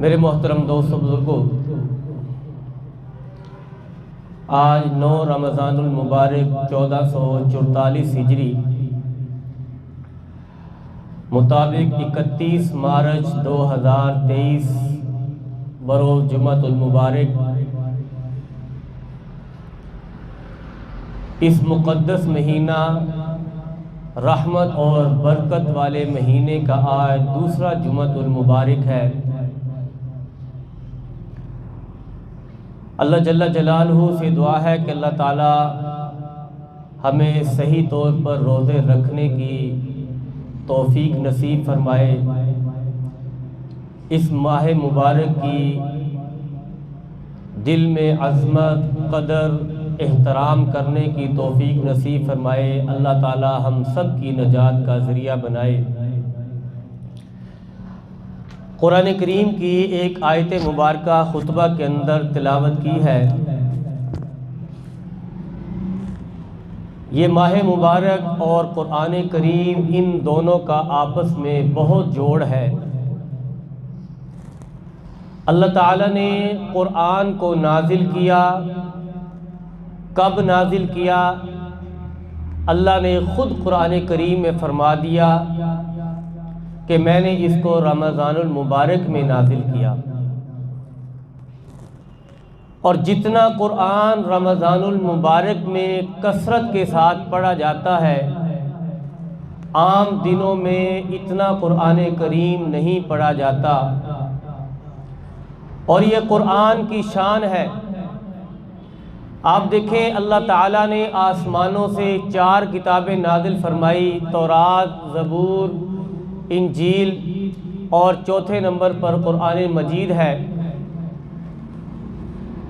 میرے محترم دوستوں بزرگوں، آج 9 رمضان المبارک 1444 ہجری مطابق 31 مارچ 2023 بروز جمعۃ المبارک اس مقدس مہینہ رحمت اور برکت والے مہینے کا آج دوسرا جمعۃ المبارک ہے۔ اللہ جل جلالہ سے دعا ہے کہ اللہ تعالی ہمیں صحیح طور پر روزے رکھنے کی توفیق نصیب فرمائے، اس ماہ مبارک کی دل میں عظمت، قدر، احترام کرنے کی توفیق نصیب فرمائے۔ اللہ تعالی ہم سب کی نجات کا ذریعہ بنائے۔ قرآن کریم کی ایک آیت مبارکہ خطبہ کے اندر تلاوت کی ہے۔ یہ ماہ مبارک اور قرآن کریم ان دونوں کا آپس میں بہت جوڑ ہے۔ اللہ تعالیٰ نے قرآن کو نازل کیا، کب نازل کیا؟ اللہ نے خود قرآن کریم میں فرما دیا کہ میں نے اس کو رمضان المبارک میں نازل کیا، اور جتنا قرآن رمضان المبارک میں کثرت کے ساتھ پڑھا جاتا ہے، عام دنوں میں اتنا قرآن کریم نہیں پڑھا جاتا، اور یہ قرآن کی شان ہے۔ آپ دیکھیں، اللہ تعالیٰ نے آسمانوں سے 4 کتابیں نازل فرمائی، تورات، زبور، انجیل، اور چوتھے نمبر پر قرآن مجید ہے۔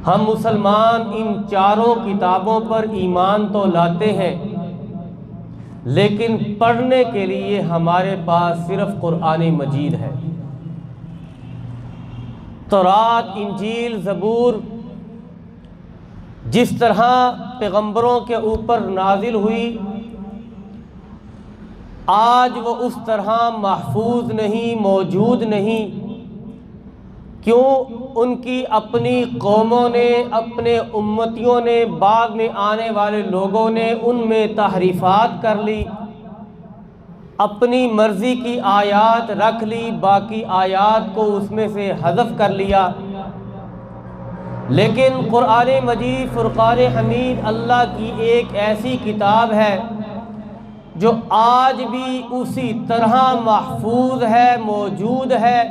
ہم مسلمان ان 4 کتابوں پر ایمان تو لاتے ہیں، لیکن پڑھنے کے لیے ہمارے پاس صرف قرآن مجید ہے۔ تورات، انجیل، زبور جس طرح پیغمبروں کے اوپر نازل ہوئی، آج وہ اس طرح محفوظ نہیں، موجود نہیں۔ کیوں؟ ان کی اپنی قوموں نے، اپنے امتیوں نے، بعد میں آنے والے لوگوں نے ان میں تحریفات کر لی، اپنی مرضی کی آیات رکھ لی، باقی آیات کو اس میں سے حذف کر لیا۔ لیکن قرآن مجید فرقان حمید اللہ کی ایک ایسی کتاب ہے جو آج بھی اسی طرح محفوظ ہے، موجود ہے،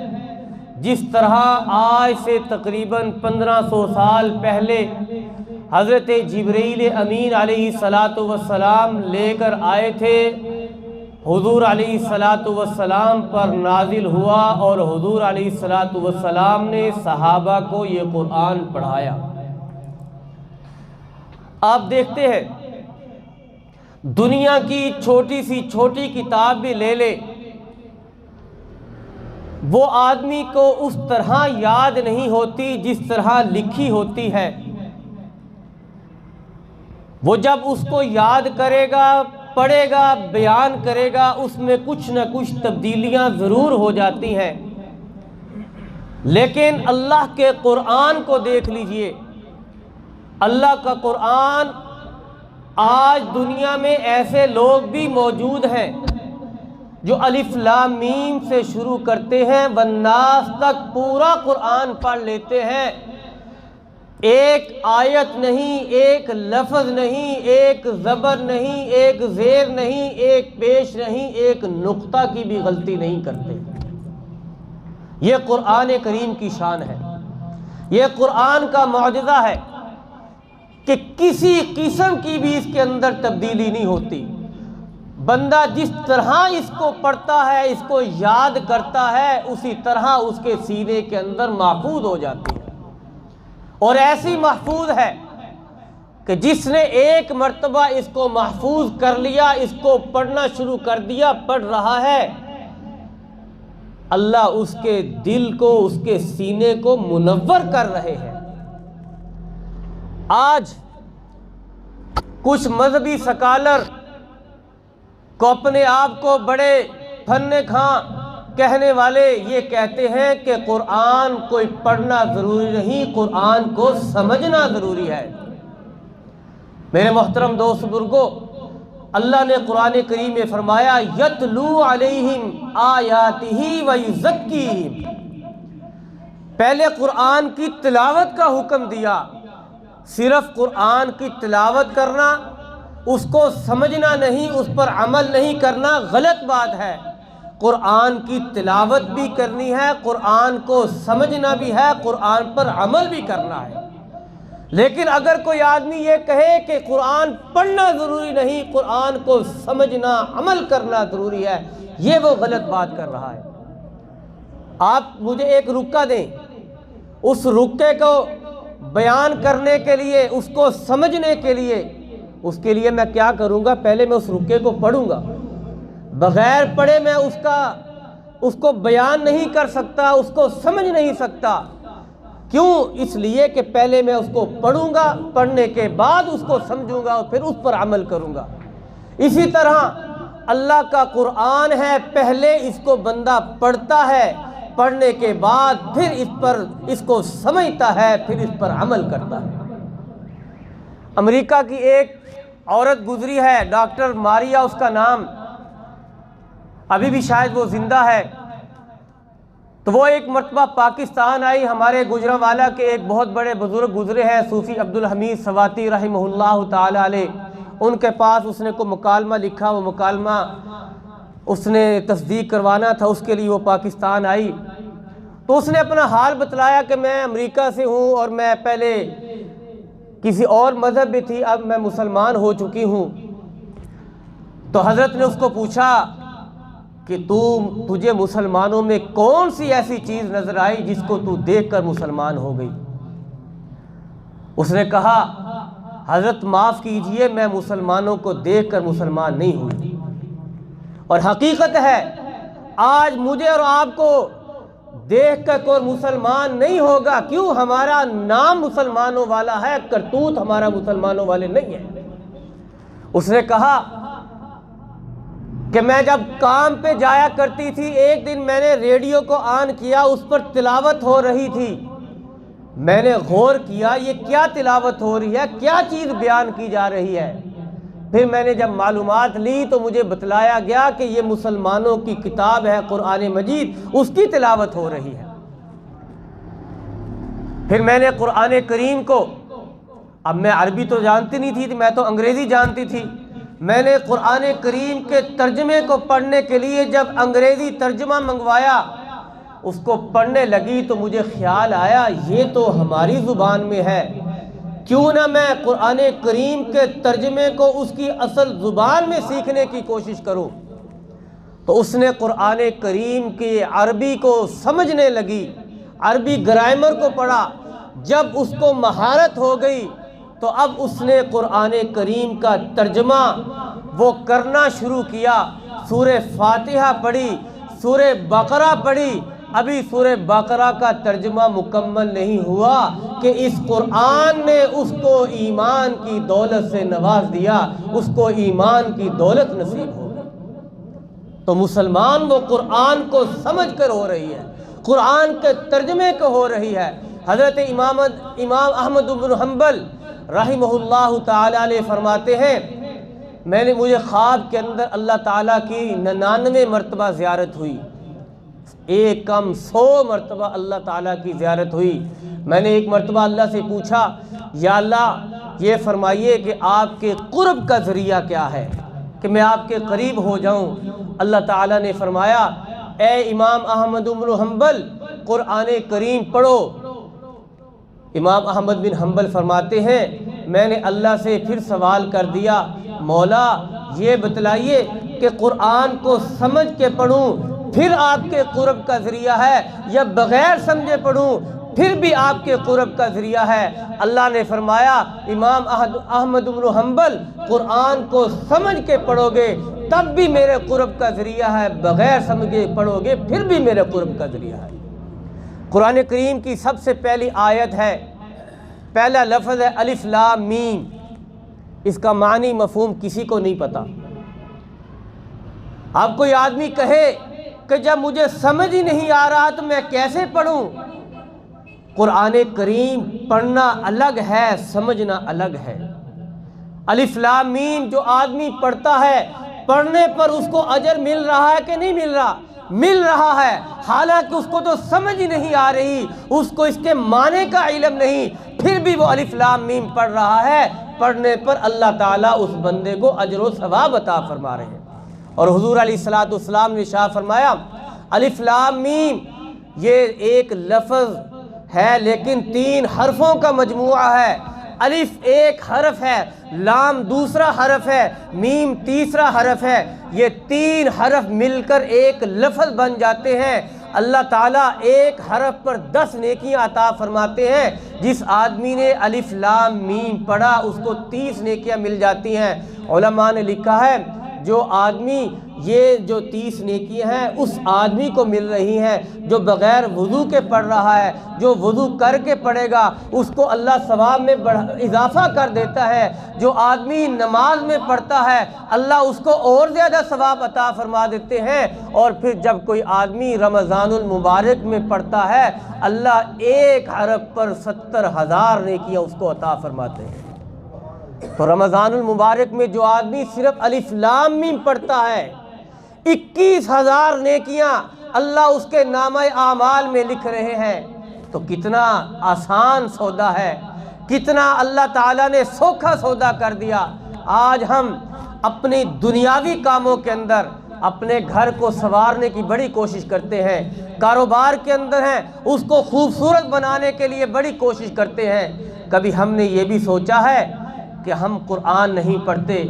جس طرح آج سے تقریباً 1500 سال پہلے حضرت جبرائیل امین علیہ السلام لے کر آئے تھے، حضور علیہ السلام پر نازل ہوا، اور حضور علیہ السلام نے صحابہ کو یہ قرآن پڑھایا۔ آپ دیکھتے ہیں، دنیا کی چھوٹی سی چھوٹی کتاب بھی لے لے، وہ آدمی کو اس طرح یاد نہیں ہوتی جس طرح لکھی ہوتی ہے۔ وہ جب اس کو یاد کرے گا، پڑھے گا، بیان کرے گا، اس میں کچھ نہ کچھ تبدیلیاں ضرور ہو جاتی ہیں۔ لیکن اللہ کے قرآن کو دیکھ لیجئے، اللہ کا قرآن، آج دنیا میں ایسے لوگ بھی موجود ہیں جو الف لام میم سے شروع کرتے ہیں والناس تک پورا قرآن پڑھ لیتے ہیں، ایک آیت نہیں، ایک لفظ نہیں، ایک زبر نہیں، ایک زیر نہیں، ایک پیش نہیں، ایک نقطہ کی بھی غلطی نہیں کرتے۔ یہ قرآن کریم کی شان ہے، یہ قرآن کا معجزہ ہے کہ کسی قسم کی بھی اس کے اندر تبدیلی نہیں ہوتی۔ بندہ جس طرح اس کو پڑھتا ہے، اس کو یاد کرتا ہے، اسی طرح اس کے سینے کے اندر محفوظ ہو جاتی ہے، اور ایسی محفوظ ہے کہ جس نے ایک مرتبہ اس کو محفوظ کر لیا، اس کو پڑھنا شروع کر دیا، پڑھ رہا ہے، اللہ اس کے دل کو، اس کے سینے کو منور کر رہے ہیں۔ آج کچھ مذہبی سکالر کو اپنے آپ کو بڑے فن خواں، کہنے والے یہ کہتے ہیں کہ قرآن کوئی پڑھنا ضروری نہیں، قرآن کو سمجھنا ضروری ہے۔ میرے محترم دوست بزرگو، اللہ نے قرآن کریم میں فرمایا یتلو علیہم آیاتہ ویزکیہم، پہلے قرآن کی تلاوت کا حکم دیا۔ صرف قرآن کی تلاوت کرنا، اس کو سمجھنا نہیں، اس پر عمل نہیں کرنا غلط بات ہے۔ قرآن کی تلاوت بھی کرنی ہے، قرآن کو سمجھنا بھی ہے، قرآن پر عمل بھی کرنا ہے۔ لیکن اگر کوئی آدمی یہ کہے کہ قرآن پڑھنا ضروری نہیں، قرآن کو سمجھنا عمل کرنا ضروری ہے، یہ وہ غلط بات کر رہا ہے۔ آپ مجھے ایک رکا دیں، اس رکے کو بیان کرنے کے لیے، اس کو سمجھنے کے لیے، اس کے لیے میں کیا کروں گا؟ پہلے میں اس رکے کو پڑھوں گا۔ بغیر پڑھے میں اس کو بیان نہیں کر سکتا، اس کو سمجھ نہیں سکتا۔ کیوں؟ اس لیے کہ پہلے میں اس کو پڑھوں گا، پڑھنے کے بعد اس کو سمجھوں گا اور پھر اس پر عمل کروں گا۔ اسی طرح اللہ کا قرآن ہے، پہلے اس کو بندہ پڑھتا ہے، پڑھنے کے بعد پھر اس کو سمجھتا ہے، پھر اس پر عمل کرتا ہے۔ امریکہ کی ایک عورت گزری ہے، ڈاکٹر ماریا اس کا نام، ابھی بھی شاید وہ زندہ ہے۔ تو وہ ایک مرتبہ پاکستان آئی۔ ہمارے گجرانوالہ کے ایک بہت بڑے بزرگ گزرے ہیں، صوفی عبدالحمید سواتی رحمہ اللہ تعالی علیہ، ان کے پاس اس نے کوئی مکالمہ لکھا، وہ مکالمہ اس نے تصدیق کروانا تھا، اس کے لیے وہ پاکستان آئی۔ تو اس نے اپنا حال بتلایا کہ میں امریکہ سے ہوں اور میں پہلے کسی اور مذہب میں تھی، اب میں مسلمان ہو چکی ہوں۔ تو حضرت نے اس کو پوچھا کہ تجھے مسلمانوں میں کون سی ایسی چیز نظر آئی جس کو تو دیکھ کر مسلمان ہو گئی؟ اس نے کہا حضرت معاف کیجئے، میں مسلمانوں کو دیکھ کر مسلمان نہیں ہوئی۔ اور حقیقت ہے آج مجھے اور آپ کو دیکھ کر کوئی مسلمان نہیں ہوگا۔ کیوں؟ ہمارا نام مسلمانوں والا ہے، کرتوت ہمارا مسلمانوں والے نہیں ہے۔ اس نے کہا کہ میں جب کام پہ جایا کرتی تھی، ایک دن میں نے ریڈیو کو آن کیا، اس پر تلاوت ہو رہی تھی۔ میں نے غور کیا یہ کیا تلاوت ہو رہی ہے، کیا چیز بیان کی جا رہی ہے۔ پھر میں نے جب معلومات لی تو مجھے بتلایا گیا کہ یہ مسلمانوں کی کتاب ہے قرآن مجید، اس کی تلاوت ہو رہی ہے۔ پھر میں نے قرآن کریم کو، اب میں عربی تو جانتی نہیں تھی، میں تو انگریزی جانتی تھی، میں نے قرآن کریم کے ترجمے کو پڑھنے کے لیے جب انگریزی ترجمہ منگوایا، اس کو پڑھنے لگی تو مجھے خیال آیا یہ تو ہماری زبان میں ہے، کیوں نہ میں قرآن کریم کے ترجمے کو اس کی اصل زبان میں سیکھنے کی کوشش کروں۔ تو اس نے قرآن کریم کی عربی کو سمجھنے لگی، عربی گرامر کو پڑھا۔ جب اس کو مہارت ہو گئی تو اب اس نے قرآن کریم کا ترجمہ وہ کرنا شروع کیا۔ سورہ فاتحہ پڑھی، سورہ بقرہ پڑھی، ابھی سورہ بقرہ کا ترجمہ مکمل نہیں ہوا کہ اس قرآن نے اس کو ایمان کی دولت سے نواز دیا، اس کو ایمان کی دولت نصیب ہو گئی۔ تو مسلمان وہ قرآن کو سمجھ کر ہو رہی ہے، قرآن کے ترجمے کو ہو رہی ہے۔ حضرت امام احمد بن حنبل رحمہ اللہ تعالی علیہ فرماتے ہیں مجھے خواب کے اندر اللہ تعالیٰ کی 99 مرتبہ زیارت ہوئی، ایک کم 100 مرتبہ اللہ تعالیٰ کی زیارت ہوئی۔ میں نے ایک مرتبہ اللہ سے پوچھا یا اللہ یہ فرمائیے کہ آپ کے قرب کا ذریعہ کیا ہے کہ میں آپ کے قریب ہو جاؤں۔ اللہ تعالیٰ نے فرمایا اے امام احمد بن حنبل قرآن کریم پڑھو۔ امام احمد بن حنبل فرماتے ہیں میں نے اللہ سے پھر سوال کر دیا مولا یہ بتلائیے کہ قرآن کو سمجھ کے پڑھوں پھر آپ کے قرب کا ذریعہ ہے یا بغیر سمجھے پڑھوں پھر بھی آپ کے قرب کا ذریعہ ہے؟ اللہ نے فرمایا امام احمد بن حنبل قرآن کو سمجھ کے پڑھو گے تب بھی میرے قرب کا ذریعہ ہے، بغیر سمجھے پڑھو گے پھر بھی میرے قرب کا ذریعہ ہے۔ قرآن کریم کی سب سے پہلی آیت ہے، پہلا لفظ ہے الف لام میم، اس کا معنی مفہوم کسی کو نہیں پتا۔ اب کوئی آدمی کہے کہ جب مجھے سمجھ ہی نہیں آ رہا تو میں کیسے پڑھوں؟ قرآن کریم پڑھنا الگ ہے، سمجھنا الگ ہے۔ الف لام میم جو آدمی پڑھتا ہے، پڑھنے پر اس کو اجر مل رہا ہے کہ نہیں مل رہا؟ مل رہا ہے، حالانکہ اس کو تو سمجھ ہی نہیں آ رہی، اس کو اس کے معنی کا علم نہیں، پھر بھی وہ الف لام میم پڑھ رہا ہے۔ پڑھنے پر اللہ تعالیٰ اس بندے کو اجر و ثواب عطا فرما رہے ہیں۔ اور حضور علیہ الصلوۃ والسلام نے ارشاد فرمایا الف لام میم یہ ایک لفظ ہے لیکن 3 حرفوں کا مجموعہ ہے۔ الف ایک حرف ہے، لام دوسرا حرف ہے، میم تیسرا حرف ہے، یہ 3 حرف مل کر ایک لفظ بن جاتے ہیں۔ اللہ تعالیٰ ایک حرف پر 10 نیکیاں عطا فرماتے ہیں۔ جس آدمی نے الف لام میم پڑھا اس کو 30 نیکیاں مل جاتی ہیں۔ علماء نے لکھا ہے جو آدمی یہ جو 30 نیکیاں ہیں اس آدمی کو مل رہی ہیں جو بغیر وضو کے پڑھ رہا ہے۔ جو وضو کر کے پڑھے گا اس کو اللہ ثواب میں اضافہ کر دیتا ہے۔ جو آدمی نماز میں پڑھتا ہے اللہ اس کو اور زیادہ ثواب عطا فرما دیتے ہیں۔ اور پھر جب کوئی آدمی رمضان المبارک میں پڑھتا ہے اللہ ایک حرف پر 70,000 نیکیاں اس کو عطا فرماتے ہیں۔ تو رمضان المبارک میں جو آدمی صرف الف لام میم پڑھتا ہے 21,000 نیکیاں اللہ اس کے نامہ اعمال میں لکھ رہے ہیں۔ تو کتنا آسان سودا ہے، کتنا اللہ تعالیٰ نے سوکھا سودا کر دیا۔ آج ہم اپنی دنیاوی کاموں کے اندر اپنے گھر کو سنوارنے کی بڑی کوشش کرتے ہیں، کاروبار کے اندر ہیں اس کو خوبصورت بنانے کے لیے بڑی کوشش کرتے ہیں۔ کبھی ہم نے یہ بھی سوچا ہے کہ ہم قرآن نہیں پڑھتے،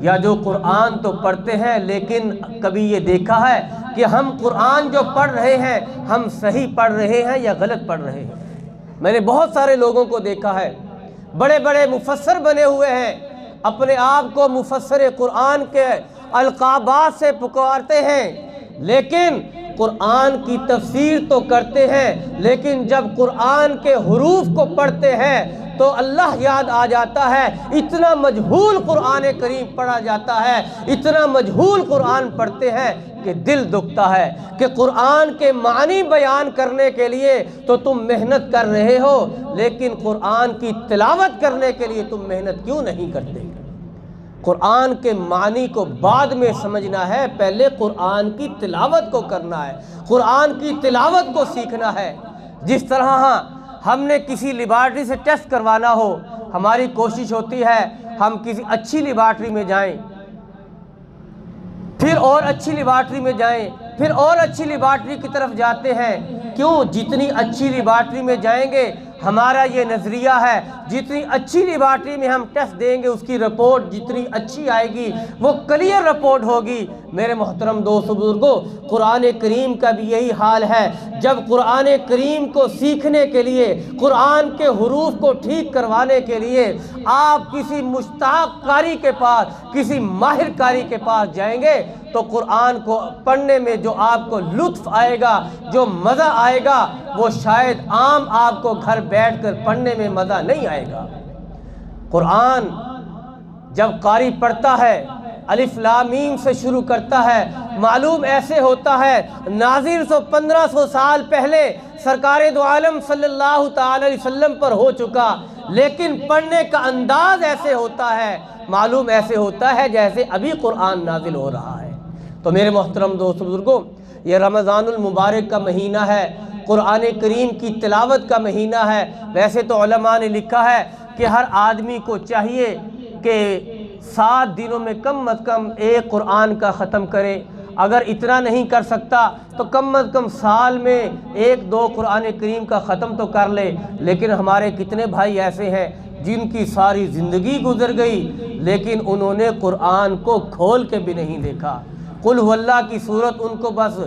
یا جو قرآن تو پڑھتے ہیں لیکن کبھی یہ دیکھا ہے کہ ہم قرآن جو پڑھ رہے ہیں ہم صحیح پڑھ رہے ہیں یا غلط پڑھ رہے ہیں؟ میں نے بہت سارے لوگوں کو دیکھا ہے بڑے بڑے مفسر بنے ہوئے ہیں، اپنے آپ کو مفسر قرآن کے القابات سے پکارتے ہیں، لیکن قرآن کی تفسیر تو کرتے ہیں لیکن جب قرآن کے حروف کو پڑھتے ہیں تو اللہ یاد آ جاتا ہے۔ اتنا مجہول قرآن کریم پڑھا جاتا ہے، اتنا مجہول قرآن پڑھتے ہیں کہ دل دکھتا ہے کہ قرآن کے معنی بیان کرنے کے لیے تو تم محنت کر رہے ہو لیکن قرآن کی تلاوت کرنے کے لیے تم محنت کیوں نہیں کرتے؟ قرآن کے معنی کو بعد میں سمجھنا ہے، پہلے قرآن کی تلاوت کو کرنا ہے، قرآن کی تلاوت کو سیکھنا ہے۔ جس طرح ہم نے کسی لیبارٹری سے ٹیسٹ کروانا ہو، ہماری کوشش ہوتی ہے ہم کسی اچھی لیبارٹری میں جائیں، پھر اور اچھی لیبارٹری میں جائیں، پھر اور اچھی لیبارٹری کی طرف جاتے ہیں۔ کیوں؟ جتنی اچھی لیبارٹری میں جائیں گے ہمارا یہ نظریہ ہے جتنی اچھی لیبارٹری میں ہم ٹیسٹ دیں گے اس کی رپورٹ جتنی اچھی آئے گی وہ کلیئر رپورٹ ہوگی۔ میرے محترم دوست بزرگوں، قرآن کریم کا بھی یہی حال ہے۔ جب قرآن کریم کو سیکھنے کے لیے، قرآن کے حروف کو ٹھیک کروانے کے لیے آپ کسی مشتاق قاری کے پاس، کسی ماہر قاری کے پاس جائیں گے تو قرآن کو پڑھنے میں جو آپ کو لطف آئے گا، جو مزہ آئے گا، وہ شاید عام آپ کو گھر بیٹھ کر پڑھنے میں مزہ نہیں آئے گا۔ قرآن جب قاری پڑھتا ہے الف لام میم سے شروع کرتا ہے، معلوم ایسے ہوتا ہے نازل 1500 سال پہلے سرکار دو عالم صلی اللہ تعالی علیہ وسلم پر ہو چکا، لیکن پڑھنے کا انداز ایسے ہوتا ہے، معلوم ایسے ہوتا ہے جیسے ابھی قرآن نازل ہو رہا ہے۔ تو میرے محترم دوست بزرگوں، یہ رمضان المبارک کا مہینہ ہے، قرآن کریم کی تلاوت کا مہینہ ہے۔ ویسے تو علماء نے لکھا ہے کہ ہر آدمی کو چاہیے کہ 7 دنوں میں کم از کم ایک قرآن کا ختم کرے، اگر اتنا نہیں کر سکتا تو کم از کم سال میں 1-2 قرآن کریم کا ختم تو کر لے۔ لیکن ہمارے کتنے بھائی ایسے ہیں جن کی ساری زندگی گزر گئی لیکن انہوں نے قرآن کو کھول کے بھی نہیں دیکھا۔ قل هو اللہ کی صورت ان کو بس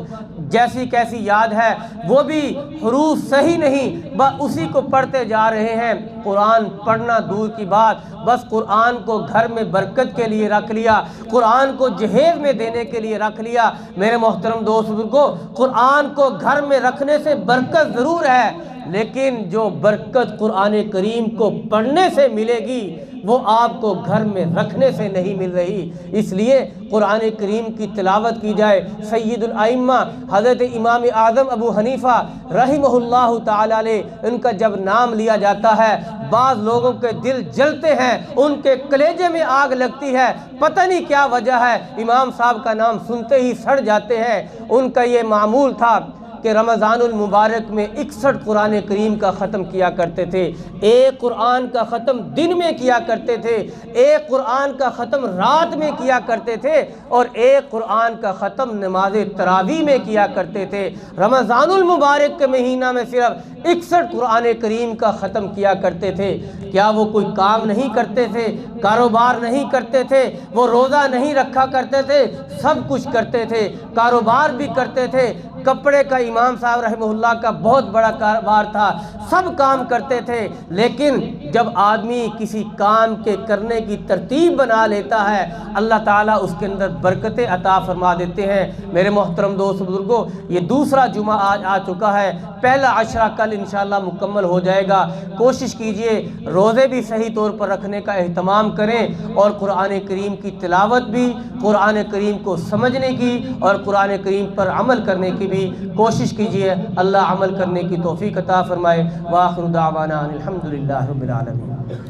جیسی کیسی یاد ہے، وہ بھی حروف صحیح نہیں، بس اسی کو پڑھتے جا رہے ہیں۔ قرآن پڑھنا دور کی بات، بس قرآن کو گھر میں برکت کے لیے رکھ لیا، قرآن کو جہیز میں دینے کے لیے رکھ لیا۔ میرے محترم دوست بزرگوں، قرآن کو گھر میں رکھنے سے برکت ضرور ہے، لیکن جو برکت قرآن کریم کو پڑھنے سے ملے گی وہ آپ کو گھر میں رکھنے سے نہیں مل رہی۔ اس لیے قرآن کریم کی تلاوت کی جائے۔ سید الائمہ حضرت امام اعظم ابو حنیفہ رحمہ اللہ تعالیٰ علیہ، ان کا جب نام لیا جاتا ہے بعض لوگوں کے دل جلتے ہیں، ان کے کلیجے میں آگ لگتی ہے، پتہ نہیں کیا وجہ ہے، امام صاحب کا نام سنتے ہی سڑ جاتے ہیں۔ ان کا یہ معمول تھا کہ رمضان المبارک میں 61 قرآن کریم کا ختم کیا کرتے تھے۔ ایک قرآن کا ختم دن میں کیا کرتے تھے، ایک قرآن کا ختم رات میں کیا کرتے تھے، اور ایک قرآن کا ختم نماز تراویح میں کیا کرتے تھے۔ رمضان المبارک کے مہینہ میں صرف 61 قرآن کریم کا ختم کیا کرتے تھے۔ کیا وہ کوئی کام نہیں کرتے تھے؟ کاروبار نہیں کرتے تھے؟ وہ روزہ نہیں رکھا کرتے تھے؟ سب کچھ کرتے تھے، کاروبار بھی کرتے تھے۔ کپڑے کا امام صاحب رحمہ اللہ کا بہت بڑا کاروبار تھا، سب کام کرتے تھے، لیکن جب آدمی کسی کام کے کرنے کی ترتیب بنا لیتا ہے اللہ تعالیٰ اس کے اندر برکتیں عطا فرما دیتے ہیں۔ میرے محترم دوست بزرگوں، یہ دوسرا جمعہ آج آ چکا ہے، پہلا عشرہ کل انشاءاللہ مکمل ہو جائے گا۔ کوشش کیجئے روزے بھی صحیح طور پر رکھنے کا اہتمام کریں، اور قرآن کریم کی تلاوت بھی، قرآن کریم کو سمجھنے کی اور قرآن کریم پر عمل کرنے کی بھی کوشش کیجئے۔ اللہ عمل کرنے کی توفیق عطا فرمائے۔ وآخر دعوانا الحمدللہ رب العالمین۔